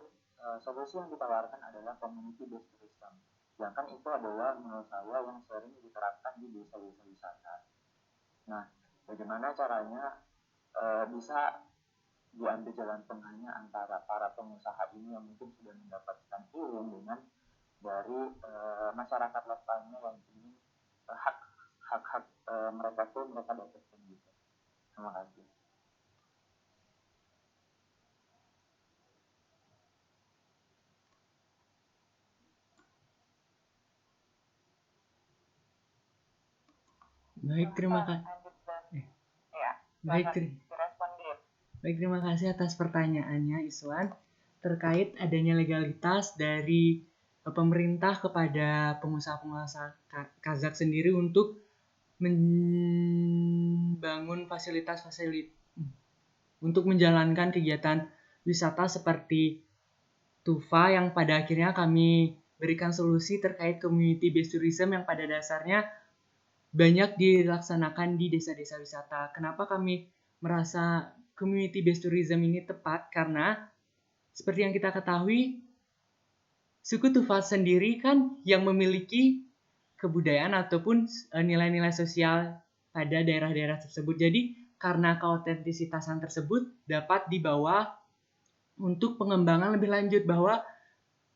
solusi yang ditawarkan adalah community based tourism. Sedangkan itu adalah menurut saya yang sering diterapkan di desa-desa wisata. Nah, bagaimana caranya bisa diambil jalan tengahnya antara para pengusaha ini yang mungkin sudah mendapatkan ilmu dengan dari masyarakat lokalnya yang ingin hak-hak mereka tuh mereka dapatkan gitu. Terima kasih. Baik, terima kasih. Baik, terima kasih atas pertanyaannya Iswan terkait adanya legalitas dari pemerintah kepada pengusaha-pengusaha Kazakh sendiri untuk membangun fasilitas-fasilitas untuk menjalankan kegiatan wisata seperti Tufa yang pada akhirnya kami berikan solusi terkait community based tourism yang pada dasarnya banyak dilaksanakan di desa-desa wisata. Kenapa kami merasa community based tourism ini tepat? Karena seperti yang kita ketahui, suku Tufa sendiri kan yang memiliki kebudayaan ataupun nilai-nilai sosial pada daerah-daerah tersebut. Jadi karena keautentisitasan tersebut dapat dibawa untuk pengembangan lebih lanjut bahwa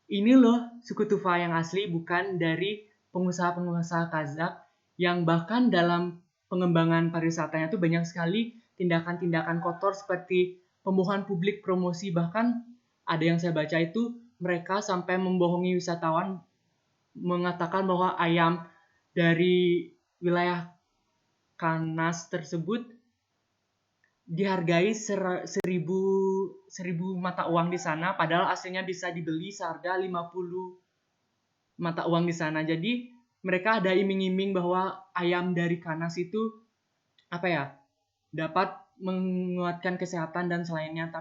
ini loh suku Tufa yang asli, bukan dari pengusaha-pengusaha Kazakh yang bahkan dalam pengembangan pariwisatanya itu banyak sekali tindakan-tindakan kotor seperti pembohongan publik, promosi, bahkan ada yang saya baca itu mereka sampai membohongi wisatawan mengatakan bahwa ayam dari wilayah Kanas tersebut dihargai 1000 mata uang di sana, padahal aslinya bisa dibeli seharga 50 mata uang di sana. Jadi mereka ada iming-iming bahwa ayam dari Kanas itu dapat menguatkan kesehatan dan selainnya.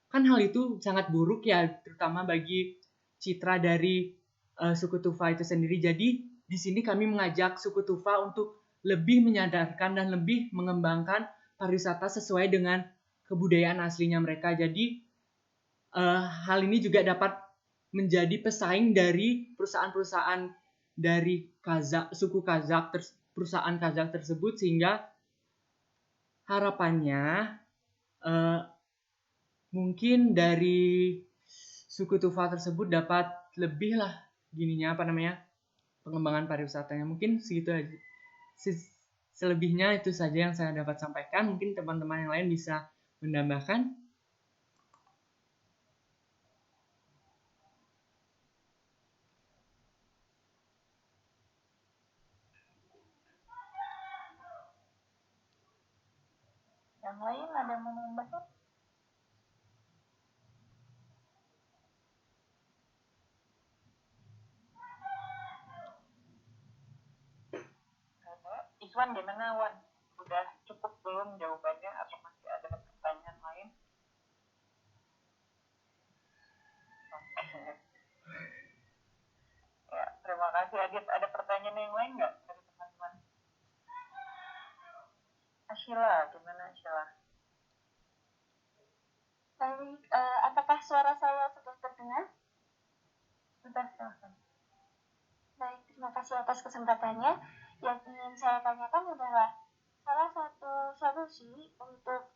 Kan hal itu sangat buruk ya, terutama bagi citra dari suku Tufa itu sendiri. Jadi di sini kami mengajak suku Tufa untuk lebih menyadarkan dan lebih mengembangkan pariwisata sesuai dengan kebudayaan aslinya mereka. Jadi hal ini juga dapat menjadi pesaing dari perusahaan-perusahaan dari suku Kazakh, perusahaan Kazakh tersebut, sehingga harapannya mungkin dari suku Tufa tersebut dapat lebih lah pengembangan pariwisatanya. Mungkin segitu aja. Selebihnya itu saja yang saya dapat sampaikan. Mungkin teman-teman yang lain bisa menambahkan. Yang lain ada yang mau menambahkan? Iswan gimana, Wan? Udah cukup belum jawabannya atau masih ada pertanyaan lain? Ya, terima kasih Adit. Ada pertanyaan yang lain nggak dari teman-teman? Ashila, gimana Ashila? Baik, apakah suara saya sudah terdengar? Sudah, silahkan. Baik, terima kasih atas kesempatannya. Yang ingin saya tanyakan adalah salah satu solusi untuk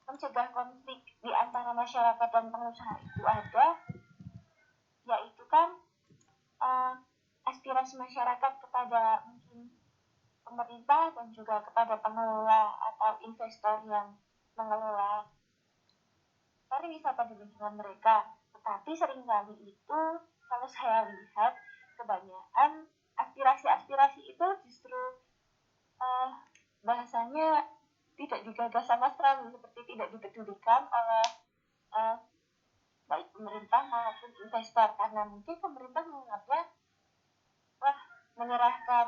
mencegah konflik di antara masyarakat dan pengusaha itu ada, yaitu kan aspirasi masyarakat kepada mungkin pemerintah dan juga kepada pengelola atau investor yang mengelola pariwisata di lingkungan mereka. Tetapi seringkali itu kalau saya lihat kebanyakan aspirasi-aspirasi itu justru bahasanya tidak digagas sama sekali, seperti tidak dipedulikan oleh baik pemerintah maupun investor, karena mungkin pemerintah menganggapnya menyerahkan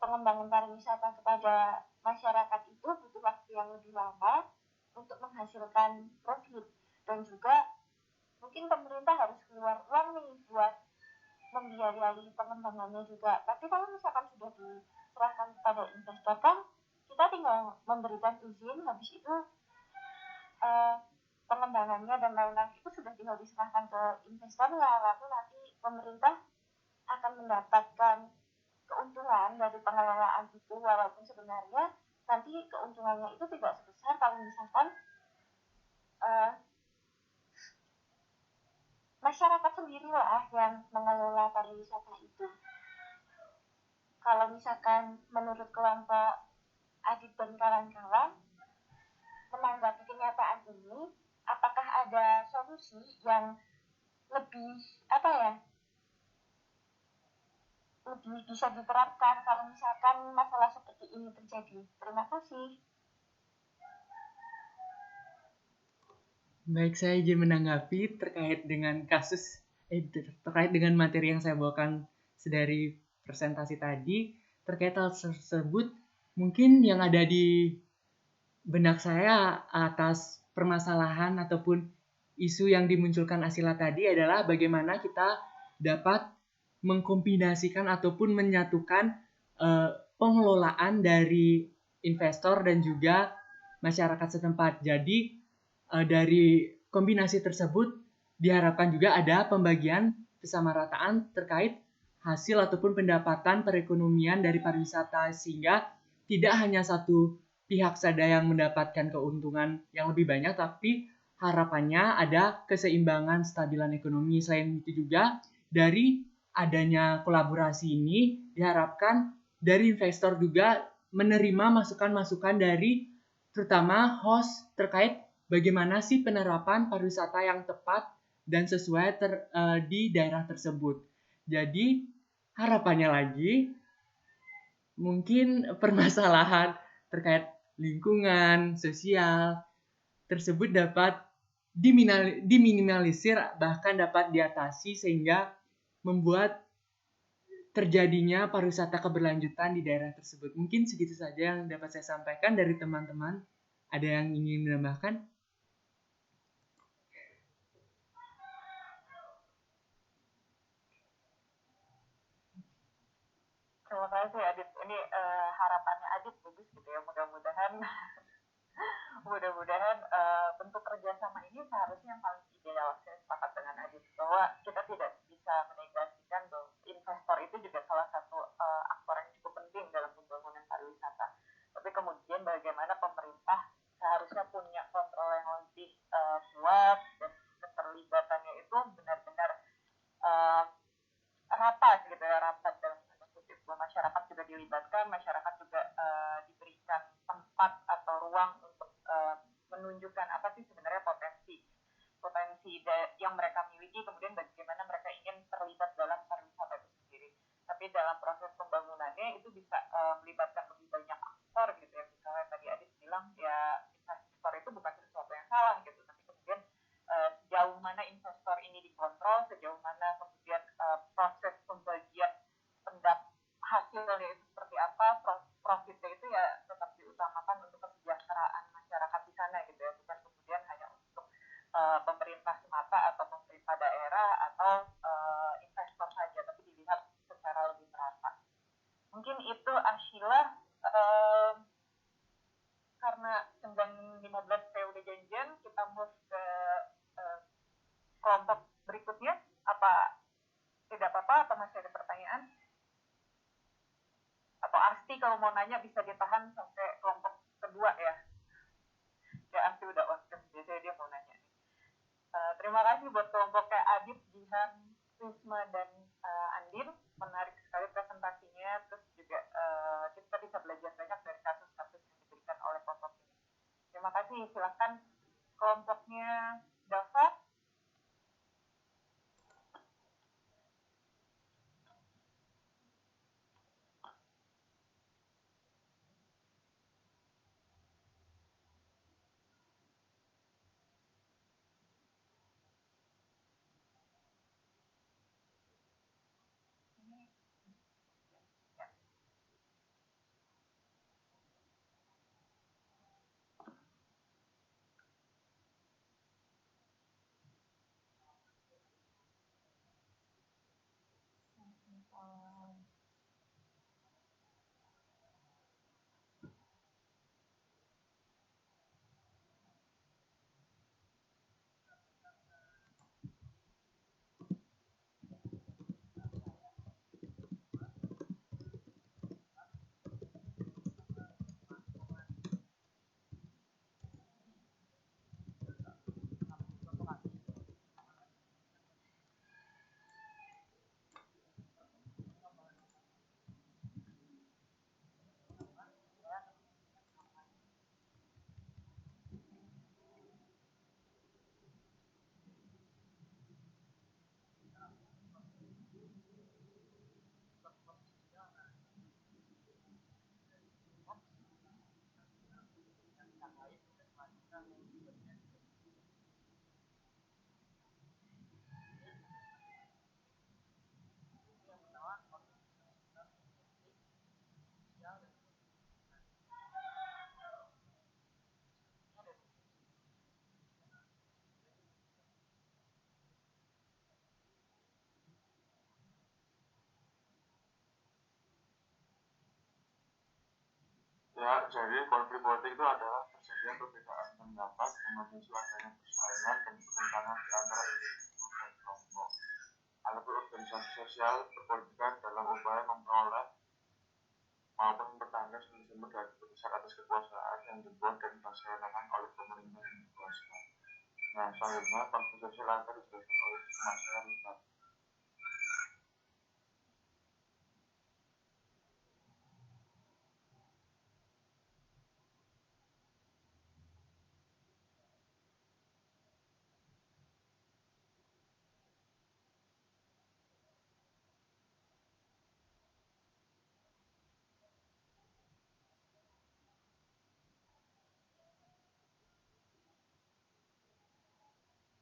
pengembangan pariwisata kepada masyarakat itu butuh waktu yang lebih lama untuk menghasilkan profit, dan juga mungkin pemerintah harus keluar uang nih buat membiayai pengembangannya juga. Tapi kalau misalkan sudah diserahkan kepada investor kan kita tinggal memberikan izin, habis itu pengembangannya dan lain-lain itu sudah tinggal diserahkan ke investornya, lalu nanti pemerintah akan mendapatkan keuntungan dari pengelolaan itu, walaupun sebenarnya nanti keuntungannya itu tidak sebesar kalau misalkan masyarakat sendirilah yang mengelola pariwisata itu. Kalau misalkan menurut kelompok Adit dan kawan-kawan menanggapi kenyataan ini, apakah ada solusi yang lebih lebih bisa diterapkan kalau misalkan masalah seperti ini terjadi? Terima kasih. Baik, saya izin menanggapi terkait dengan terkait dengan materi yang saya bawakan sedari presentasi tadi. Terkait hal tersebut, mungkin yang ada di benak saya atas permasalahan ataupun isu yang dimunculkan Ashila tadi adalah bagaimana kita dapat mengkombinasikan ataupun menyatukan pengelolaan dari investor dan juga masyarakat setempat. Jadi dari kombinasi tersebut diharapkan juga ada pembagian kesamarataan terkait hasil ataupun pendapatan perekonomian dari pariwisata, sehingga tidak hanya satu pihak saja yang mendapatkan keuntungan yang lebih banyak, tapi harapannya ada keseimbangan stabilan ekonomi. Selain itu juga dari adanya kolaborasi ini diharapkan dari investor juga menerima masukan-masukan dari terutama host terkait bagaimana sih penerapan pariwisata yang tepat dan sesuai di daerah tersebut. Jadi harapannya lagi mungkin permasalahan terkait lingkungan, sosial tersebut dapat diminimalisir, bahkan dapat diatasi sehingga membuat terjadinya pariwisata keberlanjutan di daerah tersebut. Mungkin segitu saja yang dapat saya sampaikan dari teman-teman. Ada yang ingin menambahkan? Terima kasih Adit. Ini harapannya Adit bagus gitu ya. Mudah-mudahan bentuk kerjasama ini seharusnya yang paling ideal. Saya sepakat dengan Adit bahwa kita tidak bisa menegasikan bahwa investor itu juga salah satu aktor yang cukup penting dalam pembangunan pariwisata. Tapi kemudian bagaimana pemerintah seharusnya punya kontrol yang lebih kuat dan keterlibatannya itu benar-benar rapat gitu ya, rapat dalam kutip, masyarakat juga dilibatkan dilibatkan, masyarakat juga diberikan tempat atau ruang untuk menunjukkan apa sih sebenarnya potensi yang mereka miliki, kemudian bagaimana mereka ingin terlibat dalam pariwisata itu sendiri. Tapi dalam proses pembangunannya itu bisa melibatkan lebih banyak aktor gitu ya. Misalnya tadi Adit bilang ya investor itu bukan sesuatu yang salah gitu, tapi kemudian sejauh mana investor ini dikontrol, sejauh mana kemudian proses pembagian hasilnya itu seperti apa, profitnya itu ya tetap diutamakan untuk kesejahteraan masyarakat di sana gitu ya, bukan kemudian hanya untuk pemerintah semata atau pemerintah daerah atau investor saja, tapi dilihat secara lebih merata. Mungkin itu Ashila, karena tenggang 15 saya udah janjian, kita move ke kelompok berikutnya. Apa tidak apa-apa atau masih ada pertanyaan? Atau Asti kalau mau nanya bisa ditahan sampai kelompok kedua ya. Ya Asti udah on cam, biasanya dia mau nanya. Terima kasih buat kelompoknya Adit, Jihan, Risma, dan Andin. Menarik sekali presentasinya. Terus juga kita bisa belajar banyak dari kasus-kasus yang diberikan oleh kelompok ini. Terima kasih. Silakan kelompoknya Dava. Ya, jadi konflik politik itu adalah terjadinya perbedaan pendapat yang memicu adanya persaingan dan pertentangan di antara individu dan kelompok. Ataupun organisasi sosial berpolitikan dalam upaya memperoleh maupun mempertahankan sumber-sumber dari besar atas kekuasaan yang dibuat dan dilaksanakan oleh pemerintah yang berkuasa. Nah, selanjutnya konflik sosial akan dijelaskan oleh Mas Rifat.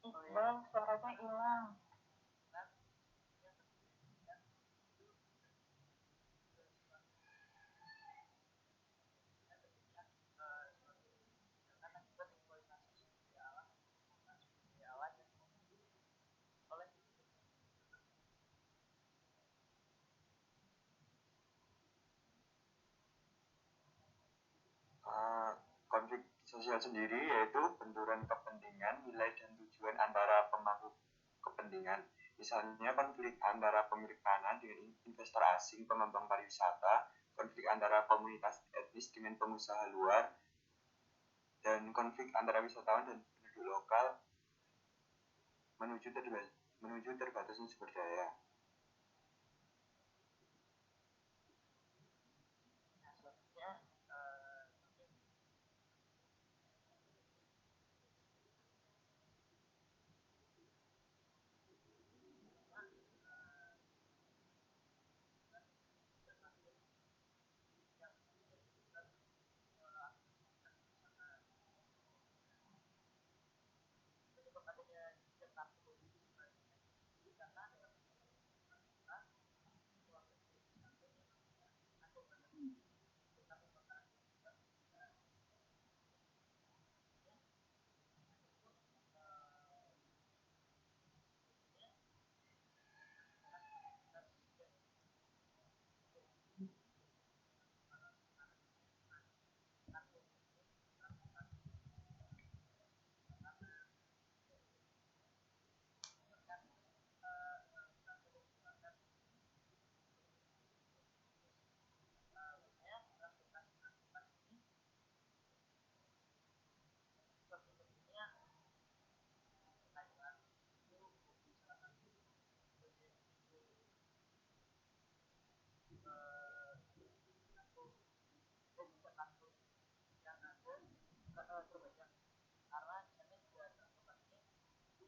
Iqbal, suaranya hilang. Konflik sosial sendiri yaitu benturan kepentingan, nilai dan tujuan antara pemangku kepentingan. Misalnya konflik antara pemilik tanah dengan investor asing pengembang pariwisata, konflik antara komunitas etnis dengan pengusaha luar, dan konflik antara wisatawan dan penduduk lokal menuju terbatasnya sumber daya.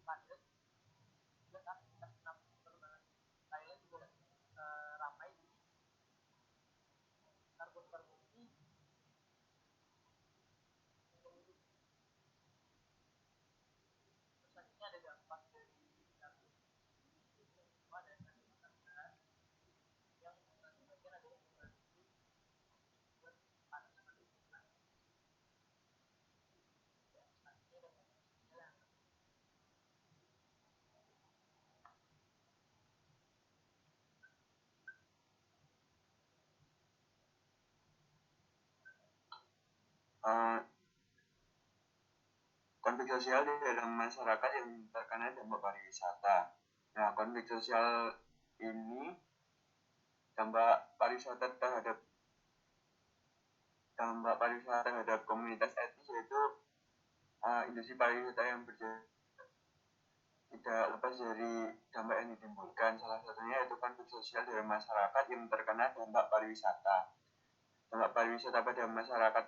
padat, dan aktivitas penerbangan Thailand juga ramai di karbon ini. Terus selanjutnya ada dampak dari karbon semua dan wisata yang sebagian ada yang membantu buat panas seperti itu. Ya, selanjutnya ada jalan. Konflik sosial di dalam masyarakat yang terkena dampak pariwisata. Nah, konflik sosial ini dampak pariwisata terhadap komunitas etnis, yaitu industri pariwisata yang berjalan tidak lepas dari dampak yang ditimbulkan. Salah satunya yaitu konflik sosial dari masyarakat yang terkena dampak pariwisata. Dampak pariwisata pada masyarakat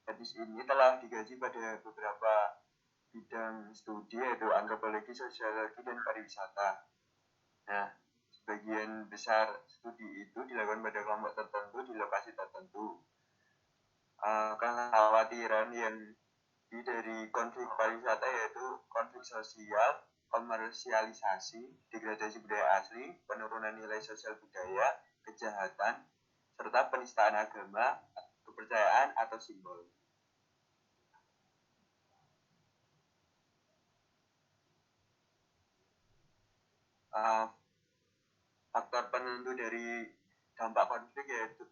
etnis ini telah digaji pada beberapa bidang studi, yaitu antropologi, sosiologi, dan pariwisata. Nah, sebagian besar studi itu dilakukan pada kelompok tertentu di lokasi tertentu. Kekhawatiran yang dari konflik pariwisata yaitu konflik sosial, komersialisasi, degradasi budaya asli, penurunan nilai sosial budaya, kejahatan, serta penistaan agama, kepercayaan, atau simbol. Faktor penentu dari dampak konflik yaitu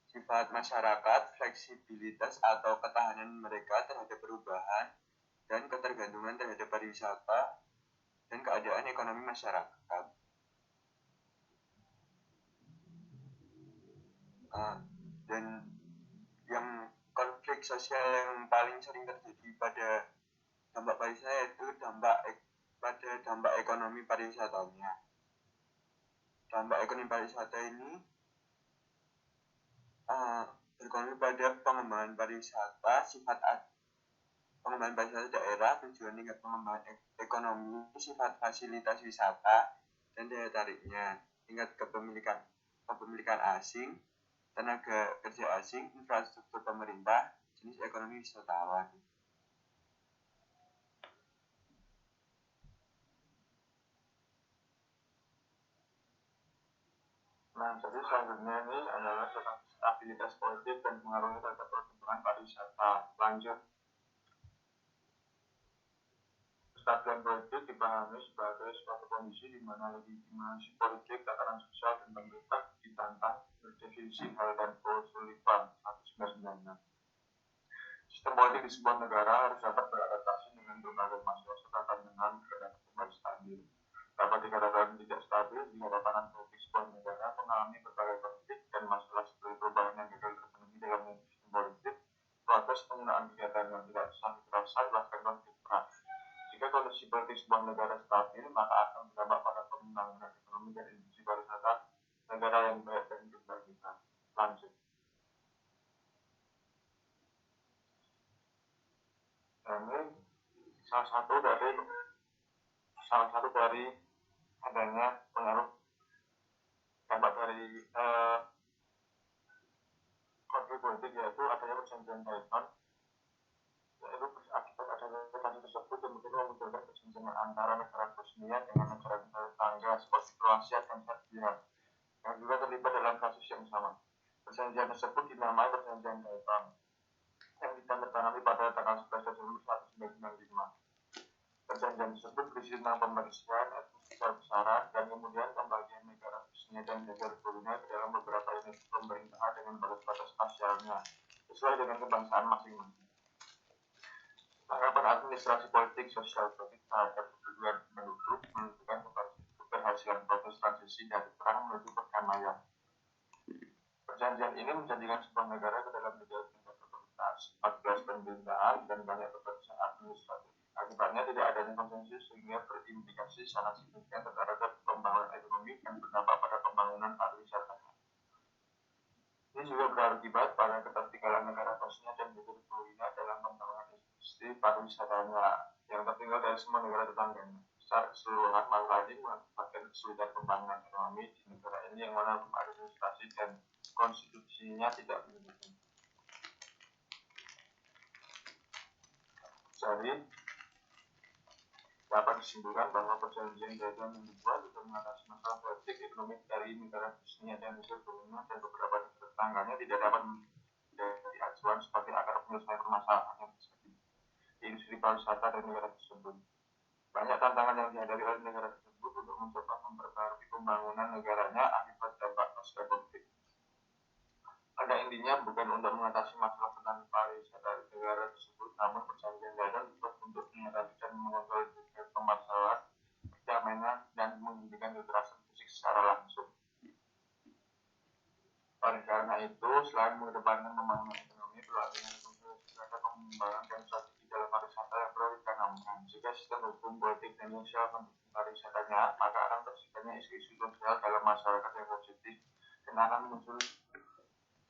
sifat masyarakat, fleksibilitas atau ketahanan mereka terhadap perubahan, dan ketergantungan terhadap pariwisata dan keadaan ekonomi masyarakat. Dan yang konflik sosial yang paling sering terjadi pada dampak pariwisata yaitu dampak ekonomi pariwisatanya. Dampak ekonomi pariwisata ini berkonflik pada pengembangan pariwisata, pengembangan pariwisata daerah, tujuan tingkat pengembangan ekonomi, sifat fasilitas wisata, dan daya tariknya, tingkat kepemilikan asing, tenaga kerja asing, infrastruktur pemerintah, jenis ekonomi wisatawan. Nah, jadi selanjutnya ini adalah tentang stabilitas politik dan pengaruhnya terhadap perkembangan pariwisata. Lanjut. Stabilan politik dipahami sebagai suatu kondisi di mana legitimasi politik, tatanan sosial, dan pemerintah ditantang berdefinisi hal dan Sullivan 1996. Sistem politik di sebuah negara harus dapat beradaptasi dengan berbagai masalah serta tantangan dan kembali stabil. Dapat dikatakan tidak stabil jika tatanan politik sebuah negara mengalami berbagai konflik dan masalah seperti perubahan yang gagal terpenuhi dalam sistem politik, proses penggunaan kegiatan yang tidak sah kekerasan, bahkan konflik keras. Jika kondisi politik sebuah negara stabil, maka akan berdampak pada pembangunan ekonomi dan industri pariwisata negara yang baik dan berkelanjutan. Lanjut. Ini salah satu dari adanya pengaruh dampak dari konflik politik, yaitu adanya perjanjian Dayton, yaitu akibat adanya perjanjian tersebut yang mungkin memunculkan perjanjian antara negara Bosnia dengan negara-negara tetangga seperti Kroasia dan Serbia yang juga terlibat dalam kasus yang sama. Perjanjian tersebut dinamai perjanjian Dayton yang ditandatangani pada tanggal 11 Desember 1995. Perjanjian tersebut berisi tentang pembersihan etnis besar-besaran dan kemudian pembagian negara Bosnia dan Herzegovina ke dalam beberapa unit pemerintahan dengan batas-batas spasialnya sesuai dengan kebangsaan masing-masing. Tanggapan administrasi politik sosial politik terhadap kedudukan penduduk menentukan keberhasilan proses transisi dari perang menuju perdamaian. Perjanjian ini menjadikan sebuah negara ke dalam negara tingkat otoritas, 14 pemerintahan, dan banyak keputusan administratif. Akibatnya tidak adanya konsensus sehingga berimplikasi sangat signifikan terhadap pembangunan ekonomi dan berdampak pada pembangunan pariwisata. Ini juga berakibat pada ketertinggalan negara Bosnia dan Herzegovina dalam pembangunan industri pariwisatanya. yang tertinggal dari semua negara tetangganya. Secara keseluruhan, masalah ini mengakibatkan kesulitan pembangunan ekonomi di negara ini yang mana administrasi dan konstitusinya tidak mendukung. Jadi, dapat disimpulkan bahwa perjanjian dagang yang dibuat untuk mengatasi masalah politik ekonomi dari negara Bosnia dan Herzegovina dan beberapa negara tetangganya tidak dapat menjadi acuan sebagai akar penyelesaian permasalahan yang terjadi di industri pariwisata dari negara tersebut. Banyak tantangan yang dihadapi oleh negara tersebut untuk mencoba memperbaiki pembangunan negaranya akibat dampak pasca konflik. Pada intinya bukan untuk mengatasi masalah tentang pariwisata di negara tersebut, namun perjanjian dagang dibuat untuk mengatasi dan mengontrol permasalahan perdamaian dan menghentikan kekerasan fisik secara langsung. Oleh karena itu, selain mengedepankan pembangunan ekonomi, pelatihan terhadap pengembangan dan strategi dalam pariwisata yang perlu ditanamkan. Jika sistem hukum, politik, dan sosial mendukung pariwisatanya, maka akan terciptanya isu-isu sosial dalam masyarakat yang positif dan akan muncul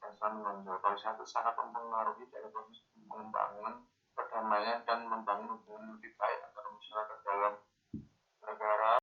rasa menonjol. Pariwisata sangat mempengaruhi dari proses pengembangan, perdamaian, dan membangun hubungan lebih baik antara masyarakat dalam negara